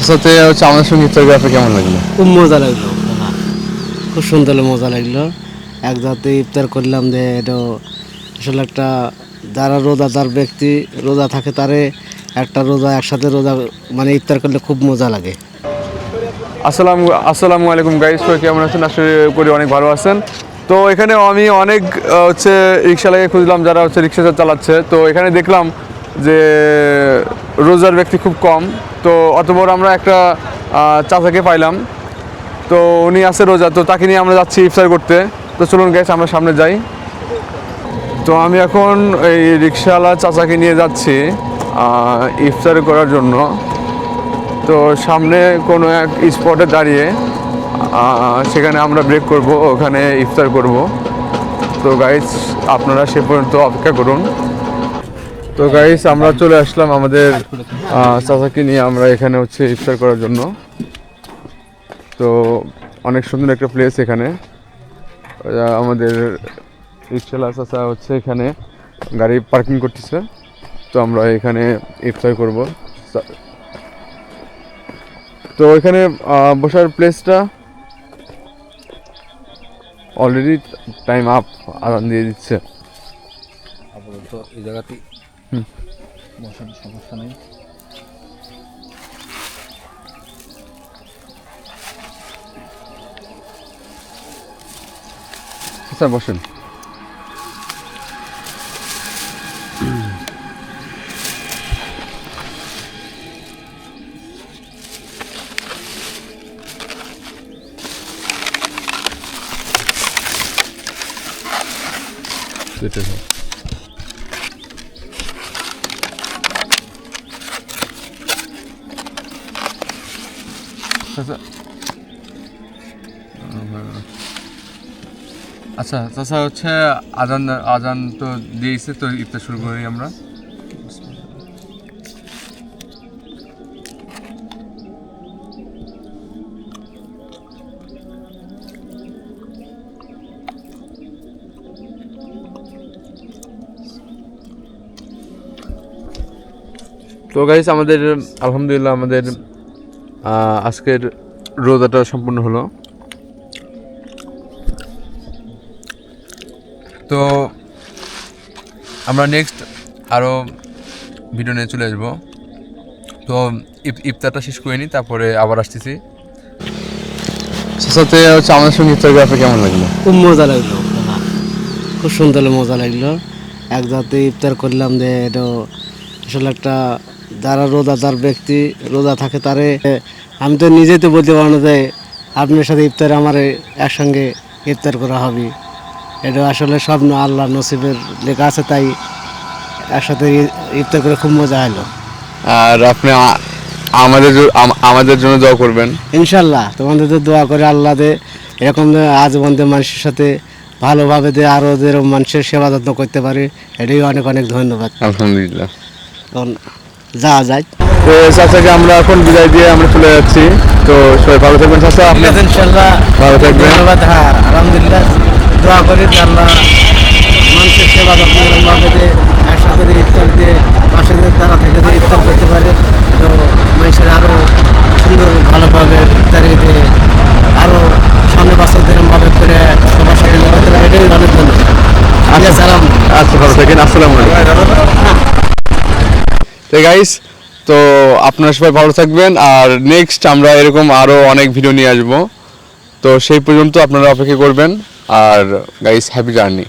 সাথে হচ্ছে আমাদের সঙ্গে ইফতার করে কেমন লাগলো? খুব মজা লাগলো, খুব সুন্দর মজা লাগলো। একসাথে ইফতার করলাম যে এটা আসলে একটা যারা রোজাদার ব্যক্তি রোজা থাকে তারে একটা রোজা একসাথে রোজা মানে ইফতার করলে খুব মজা লাগে। আসসালামু আলাইকুম গাইস, সবাই কেমন আছেন? আশা করি অনেক ভালো আছেন। তো এখানে আমি অনেক হচ্ছে রিক্সাওয়ালাকে খুঁজলাম যারা হচ্ছে রিক্সা চালাচ্ছে। তো এখানে দেখলাম যে রোজার ব্যক্তি খুব কম। তো অত বড় আমরা একটা চাচাকে পাইলাম, তো উনি আছে রোজা, তো তাকে নিয়ে আমরা যাচ্ছি ইফতার করতে। তো চলুন গাইস আমরা সামনে যাই। তো আমি এখন এই রিক্সাওয়ালা চাচাকে নিয়ে যাচ্ছি ইফতার করার জন্য। তো সামনে কোনো এক স্পটে দাঁড়িয়ে সেখানে আমরা ব্রেক করব, ওখানে ইফতার করব। তো গাইস আপনারা সে পর্যন্ত অপেক্ষা করুন। তো গাইস আমরা চলে আসলাম আমাদের চাচাকে নিয়ে, আমরা এখানে হচ্ছে ইফতার করার জন্য। তো অনেক সুন্দর একটা প্লেস এখানে। আমাদের রিক্সাওয়ালা চাচা হচ্ছে এখানে গাড়ি পার্কিং করতেছে। তো আমরা এখানে ইফতার করব। তো এখানে বসার প্লেসটা অলরেডি টাইম আপ, আজান দিয়ে দিচ্ছে। আপাতত এই জায়গাতেই বসার সমস্যা নেই। স্যার বসেন। আচ্ছা চাচা হচ্ছে আজান আজান তো দিয়েছে, তো ইফতার শুরু করি আমরা। তো গাইস আমাদের আলহামদুলিল্লাহ আমাদের আজকের রোজাটা সম্পূর্ণ হলো। তো আমরা নেক্সট আরও ভিডিও নিয়ে চলে আসবো। তো ইফতারটা শেষ করে নিই, তারপরে আবার আসতেছি। সাথে হচ্ছে আমাদের সঙ্গে ইফতার করে কেমন লাগলো? খুব মজা লাগলো, খুব সুন্দর মজা লাগলো। একসাথে ইফতার করলাম যে এটা আসলে একটা যারা রোজাদার ব্যক্তি রোজা থাকে তারে আমি তো নিজেই তো বলতে পারবো না যে আপনার সাথে ইফতার আমার একসঙ্গে ইফতার করা হবে। এটা আসলে স্বপ্ন, আল্লাহ নসিবের লেখা আছে, তাই একসাথে ইফতার করে খুব মজা হলো। আর আপনি আমাদের জন্য দোয়া করবেন ইনশাল্লাহ। তোমাদের তো দোয়া করে আল্লাহ দে এরকম আজীবনদের মানুষের সাথে ভালোভাবে দে, আরও যেরকম মানুষের সেবা যত্ন করতে পারে, এটাই অনেক অনেক ধন্যবাদ। আলহামদুলিল্লাহ। তখন যাওয়া যায়। তো চাচাকে আমরা এখন বিদায় দিয়ে আমরা চলে যাচ্ছি। তো সবাই ভালো থাকবেন চাচা, আপনি ইনশাল্লাহ ভালো থাকবেন। ধন্যবাদ। হ্যাঁ আলহামদুলিল্লাহ, দোয়া করি যে আল্লাহ মানুষের সেবা যত্ন এরকমভাবে যে একসাথে ইফতার দিয়ে পাশে তারা থেকে যে ইফতার করতে পারে, তো মানুষের আরও সুন্দর ভালোভাবে ইফতারি দিয়ে আরও সামনে বাচ্চাদের এরকমভাবে করে সবার সাথে করতে পারে, এটাই অনেক ধন্যবাদ। আচ্ছা ভালো থাকেন, আসসালামু আলাইকুম। তো গাইস, তো আপনারা সবাই ভালো থাকবেন, আর নেক্সট আমরা এরকম আরও অনেক ভিডিও নিয়ে আসবো। তো সেই পর্যন্ত আপনারা অপেক্ষা করবেন, আর গাইস হ্যাপি জার্নি।